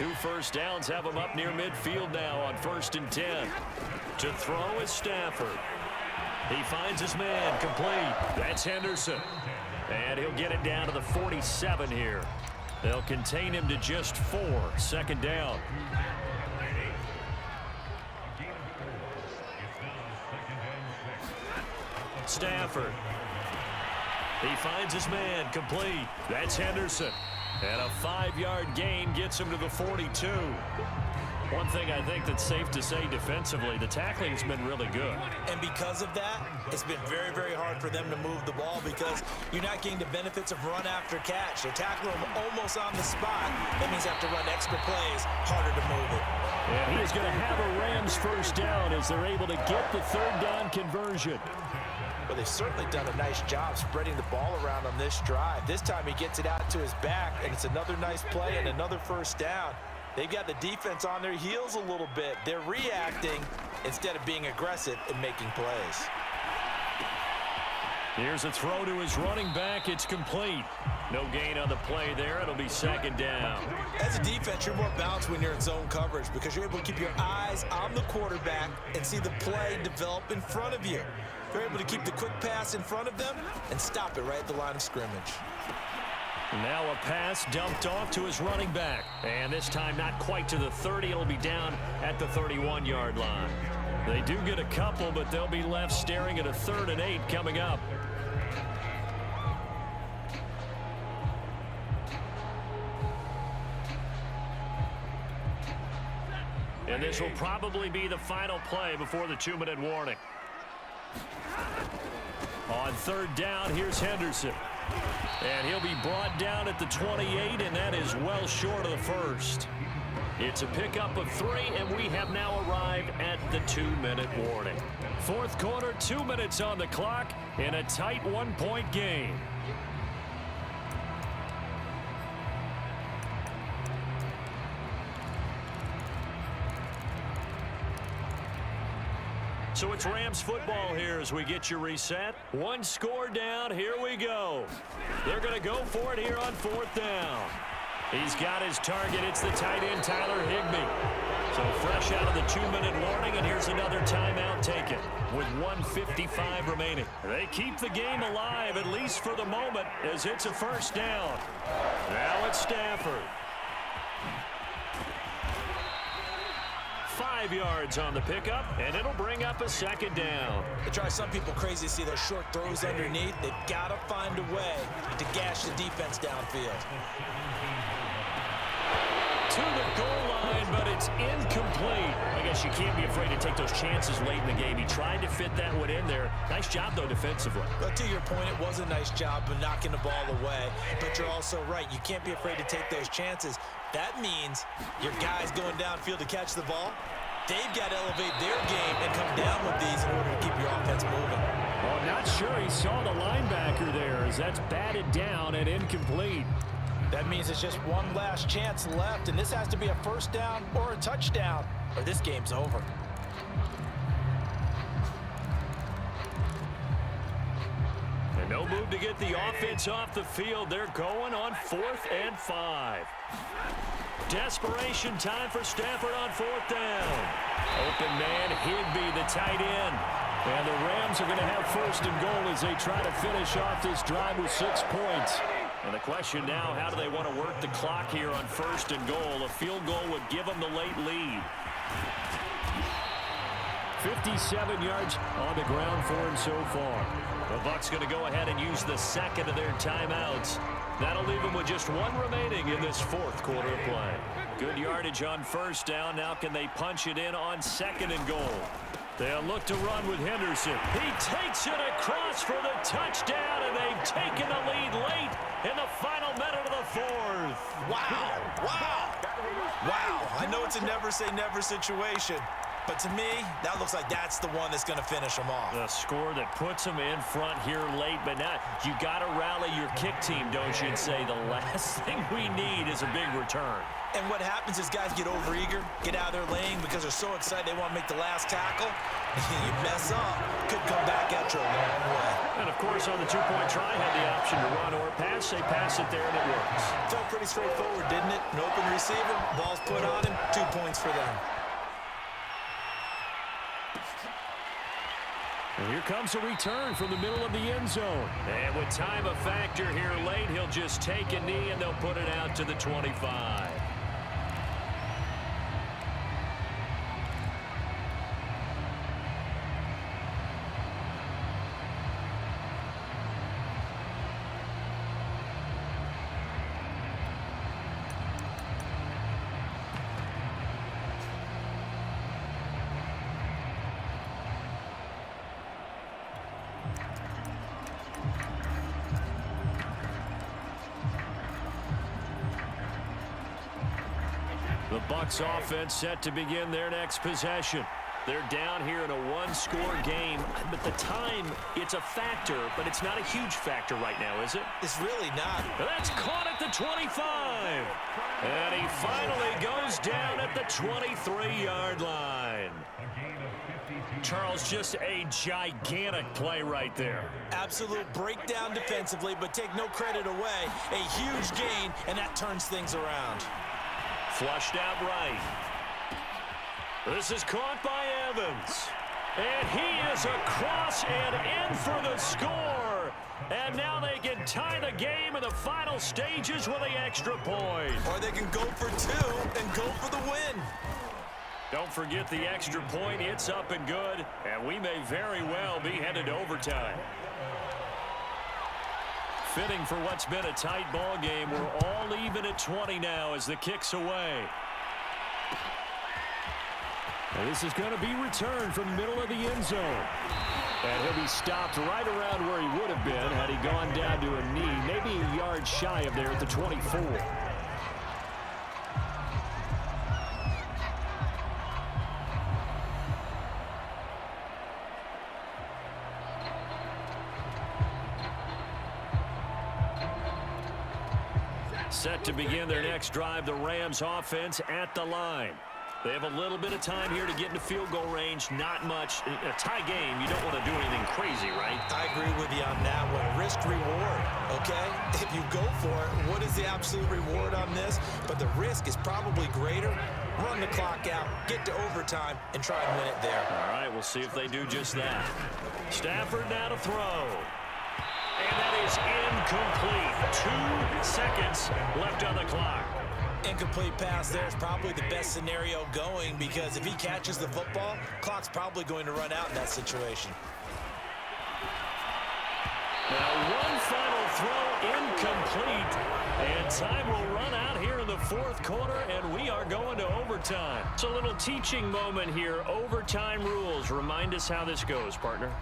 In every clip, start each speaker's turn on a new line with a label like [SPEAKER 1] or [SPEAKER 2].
[SPEAKER 1] 2 first downs have him up near midfield now on 1st and 10. To throw is Stafford. He finds his man, complete. That's Henderson. And he'll get it down to the 47 here. They'll contain him to just 4. 2nd down. Stafford. He finds his man, complete. That's Henderson. And a 5-yard gain gets him to the 42. One thing I think that's safe to say defensively, the tackling's been really good.
[SPEAKER 2] And because of that, it's been very, very hard for them to move the ball because you're not getting the benefits of run after catch. They tackle him almost on the spot. That means they have to run extra plays, harder to move it.
[SPEAKER 1] And he is going to have a Rams first down as they're able to get the 3rd down conversion.
[SPEAKER 2] Well, they've certainly done a nice job spreading the ball around on this drive. This time he gets it out to his back, and it's another nice play and another first down. They've got the defense on their heels a little bit. They're reacting instead of being aggressive and making plays.
[SPEAKER 1] Here's a throw to his running back. It's complete. No gain on the play there. It'll be 2nd down.
[SPEAKER 2] As a defense, you're more balanced when you're in zone coverage because you're able to keep your eyes on the quarterback and see the play develop in front of you. You're able to keep the quick pass in front of them and stop it right at the line of scrimmage.
[SPEAKER 1] Now a pass dumped off to his running back. And this time not quite to the 30. It'll be down at the 31-yard line. They do get a couple, but they'll be left staring at a 3rd and 8 coming up. And this will probably be the final play before the 2-minute warning. On 3rd down, here's Henderson. And he'll be brought down at the 28, and that is well short of the 1st. It's a pickup of 3, and we have now arrived at the 2-minute warning. 4th quarter, 2 minutes on the clock in a tight 1-point game. So it's Rams football here as we get you reset. 1 score down. Here we go. They're going to go for it here on 4th down. He's got his target. It's the tight end, Tyler Higbee. So fresh out of the 2-minute warning, and here's another timeout taken with 1:55 remaining. They keep the game alive, at least for the moment, as it's a 1st down. Now it's Stafford. 5 yards on the pickup, and it'll bring up a 2nd down.
[SPEAKER 2] It drives some people crazy to see those short throws underneath. They've got to find a way to gash the defense downfield.
[SPEAKER 1] To the goal line, but it's incomplete. I guess you can't be afraid to take those chances late in the game. He tried to fit that one in there. Nice job, though, defensively.
[SPEAKER 2] But to your point, it was a nice job of knocking the ball away. But you're also right. You can't be afraid to take those chances. That means your guys going downfield to catch the ball, they've got to elevate their game and come down with these in order to keep your offense moving.
[SPEAKER 1] Well, I'm not sure he saw the linebacker there as that's batted down and incomplete.
[SPEAKER 2] That means it's just one last chance left, and this has to be a 1st down or a touchdown, or this game's over.
[SPEAKER 1] And no move to get the offense off the field. They're going on 4th and 5. Desperation time for Stafford on 4th down. Open man, Higbee, the tight end. And the Rams are going to have 1st and goal as they try to finish off this drive with 6 points. And the question now, how do they want to work the clock here on 1st and goal? A field goal would give them the late lead. 57 yards on the ground for him so far. The Bucs going to go ahead and use the 2nd of their timeouts. That'll leave them with just 1 remaining in this 4th quarter of play. Good yardage on 1st down. Now can they punch it in on 2nd and goal? They'll look to run with Henderson. He takes it across for the touchdown, and they've taken the lead late in the final minute of the 4th.
[SPEAKER 2] Wow, wow, wow. I know it's a never say never situation, but to me, that looks like that's the one that's going to finish them off.
[SPEAKER 1] The score that puts them in front here late, but now you got to rally your kick team, don't you, and say the last thing we need is a big return.
[SPEAKER 2] And what happens is guys get overeager, get out of their lane because they're so excited they want to make the last tackle. You mess up, could come back at you a long way.
[SPEAKER 1] And, of course, on the two-point try, had the option to run or pass. They pass it there, and it works.
[SPEAKER 2] Felt pretty straightforward, didn't it? An open receiver, ball's put on him, 2 points for them.
[SPEAKER 1] And here comes a return from the middle of the end zone. And with time a factor here late, he'll just take a knee, and they'll put it out to the 25. The Bucs offense set to begin their next possession. They're down here in a one-score game, but the time, it's a factor, but it's not a huge factor right now, is it?
[SPEAKER 2] It's really not.
[SPEAKER 1] That's caught at the 25. And he finally goes down at the 23-yard line. Charles, just a gigantic play right there.
[SPEAKER 2] Absolute breakdown defensively, but take no credit away. A huge gain, and that turns things around.
[SPEAKER 1] Flushed out right. This is caught by Evans. And he is across and in for the score. And now they can tie the game in the final stages with the extra point.
[SPEAKER 2] Or they can go for two and go for the win.
[SPEAKER 1] Don't forget the extra point. It's up and good. And we may very well be headed to overtime. Fitting for what's been a tight ball game. We're all even at 20 now as the kick's away. And this is going to be returned from the middle of the end zone. And he'll be stopped right around where he would have been had he gone down to a knee, maybe a yard shy of there at the 24. Set to begin their next drive, the Rams offense at the line. They have a little bit of time here to get into field goal range. Not much. In a tie game, you don't want to do anything crazy, right?
[SPEAKER 2] I agree with you on that one. Risk-reward, okay? If you go for it, what is the absolute reward on this? But the risk is probably greater. Run the clock out, get to overtime, and try and win it there.
[SPEAKER 1] All right, we'll see if they do just that. Stafford now to throw. And that is incomplete. 2 seconds left on the clock.
[SPEAKER 2] Incomplete pass there is probably the best scenario going because if he catches the football, clock's probably going to run out in that situation.
[SPEAKER 1] Now one final throw incomplete. And time will run out here in the fourth quarter, and we are going to overtime. It's a little teaching moment here. Overtime rules. Remind us how this goes, partner.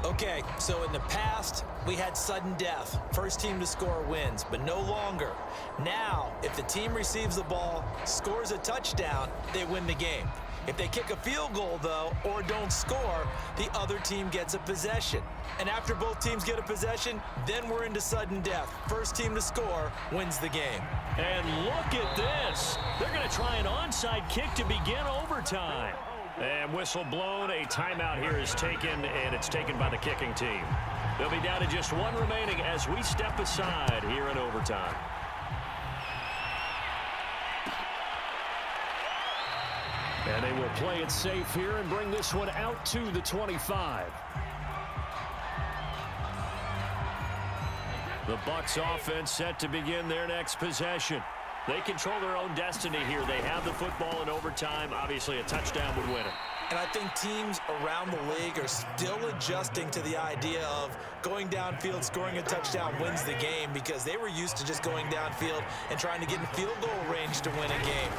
[SPEAKER 2] Okay, so in the past, we had sudden death. First team to score wins, but no longer. Now, if the team receives the ball, scores a touchdown, they win the game. If they kick a field goal, though, or don't score, the other team gets a possession. And after both teams get a possession, then we're into sudden death. First team to score wins the game.
[SPEAKER 1] And look at this. They're going to try an onside kick to begin overtime. And whistle blown. A timeout here is taken, and it's taken by the kicking team. They'll be down to just one remaining as we step aside here in overtime. And they will play it safe here and bring this one out to the 25. The Bucs offense set to begin their next possession. They control their own destiny here. They have the football in overtime. Obviously, a touchdown would win it.
[SPEAKER 2] And I think teams around the league are still adjusting to the idea of going downfield, scoring a touchdown wins the game because they were used to just going downfield and trying to get in field goal range to win a game.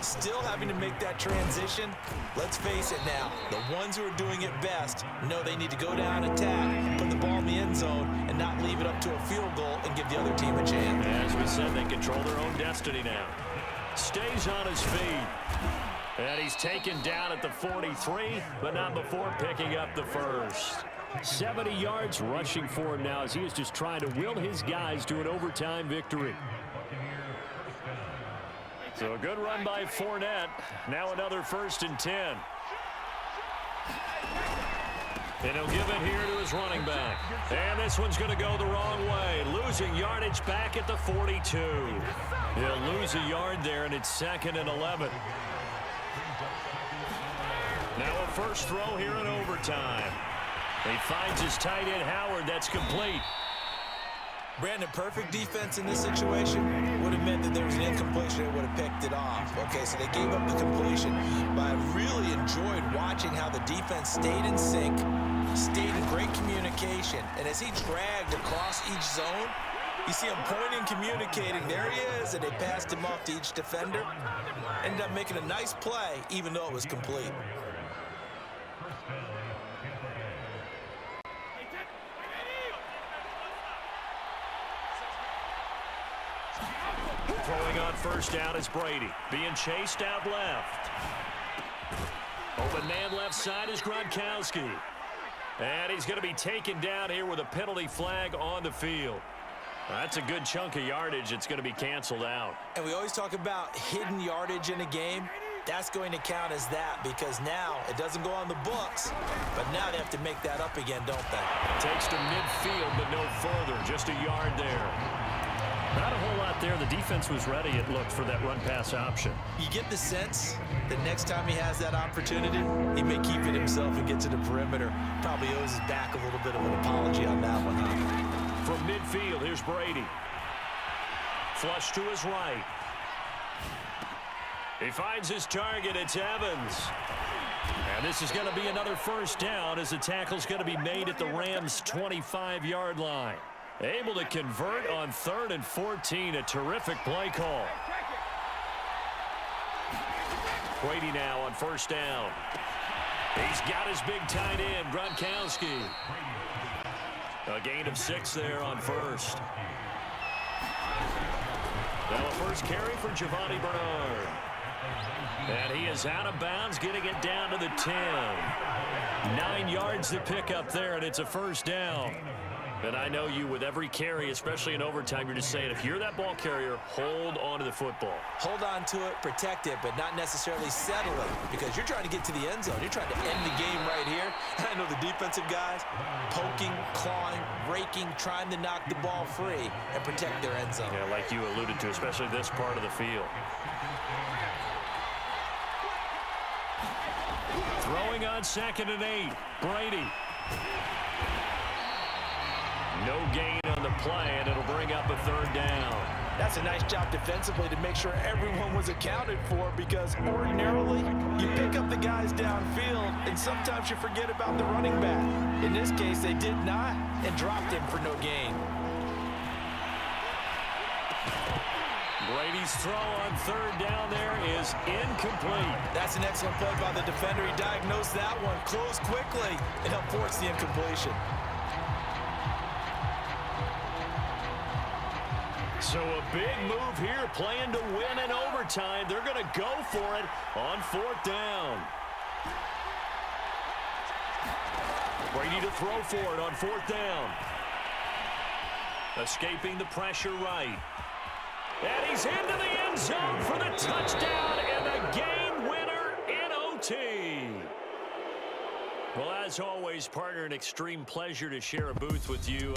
[SPEAKER 2] Still having to make that transition. Let's face it now, the ones who are doing it best know they need to go down, attack, put the ball in the end zone, and not leave it up to a field goal and give the other team a chance.
[SPEAKER 1] As we said, they control their own destiny now. Stays on his feet. And he's taken down at the 43, but not before picking up the first. 70 yards rushing for him now as he is just trying to will his guys to an overtime victory. So a good run by Fournette. Now another 1st and 10. And he'll give it here to his running back. And this one's going to go the wrong way. Losing yardage back at the 42. He'll lose a yard there, and it's 2nd and 11. Now a first throw here in overtime. He finds his tight end, Howard. That's complete.
[SPEAKER 2] Brandon, perfect defense in this situation would have meant that there was an incompletion. They would have picked it off. Okay, so they gave up the completion. But I really enjoyed watching how the defense stayed in sync, stayed in great communication. And as he dragged across each zone, you see him pointing, communicating. There he is, and they passed him off to each defender. Ended up making a nice play, even though it was complete.
[SPEAKER 1] Throwing on first down is Brady. Being chased out left. Open man left side is Gronkowski. And he's going to be taken down here with a penalty flag on the field. That's a good chunk of yardage. It's going to be canceled out. And we always talk about hidden yardage in a game. That's going to count as that because now it doesn't go on the books, but now they have to make that up again, don't they? Takes to midfield, but no further. Just a yard there. Not a whole lot there. The defense was ready, it looked, for that run-pass option. You get the sense that next time he has that opportunity, he may keep it himself and get to the perimeter. Probably owes his back a little bit of an apology on that one, huh? From midfield, here's Brady. Flush to his right. He finds his target. It's Evans. And this is going to be another first down as the tackle's going to be made at the Rams' 25-yard line. Able to convert on 3rd and 14. A terrific play call. Brady now on first down. He's got his big tight end, Gronkowski. A gain of 6 there on first. Now a first carry for Giovanni Bernard. And he is out of bounds, getting it down to the 10. 9 yards to pick up there, and it's a first down. And I know you, with every carry, especially in overtime, you're just saying, if you're that ball carrier, hold on to the football. Hold on to it, protect it, but not necessarily settle it, because you're trying to get to the end zone. You're trying to end the game right here. I know the defensive guys poking, clawing, raking, trying to knock the ball free and protect their end zone. Yeah, like you alluded to, especially this part of the field. Throwing on 2nd and 8, Brady. No gain on the play, and it'll bring up a 3rd down. That's a nice job defensively to make sure everyone was accounted for, because ordinarily you pick up the guys downfield, and sometimes you forget about the running back. In this case, they did not and dropped him for no gain. Brady's throw on 3rd down there is incomplete. That's an excellent play by the defender. He diagnosed that one, closed quickly, and helped force the incompletion. So a big move here, playing to win in overtime. They're going to go for it on 4th down. Brady to throw for it on 4th down. Escaping the pressure right. And he's into the end zone for the touchdown and the game winner in OT. Well, as always, partner, an extreme pleasure to share a booth with you.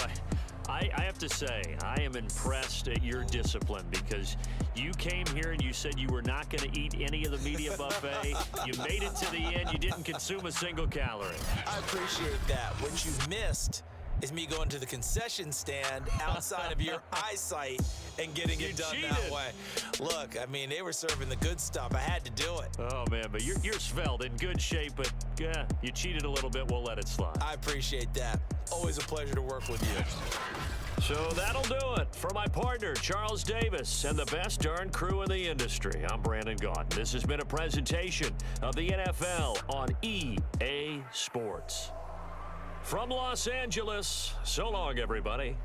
[SPEAKER 1] I have to say, I am impressed at your discipline, because you came here and you said you were not going to eat any of the media buffet. You made it to the end. You didn't consume a single calorie. I appreciate that. What you missed is me going to the concession stand outside of your eyesight and getting it done that way. Look, I mean, they were serving the good stuff. I had to do it. Oh, man, but you're svelte, in good shape, but you cheated a little bit. We'll let it slide. I appreciate that. Always a pleasure to work with you. So that'll do it for my partner, Charles Davis, and the best darn crew in the industry. I'm Brandon Gaudin. This has been a presentation of the NFL on EA Sports. From Los Angeles, so long, everybody.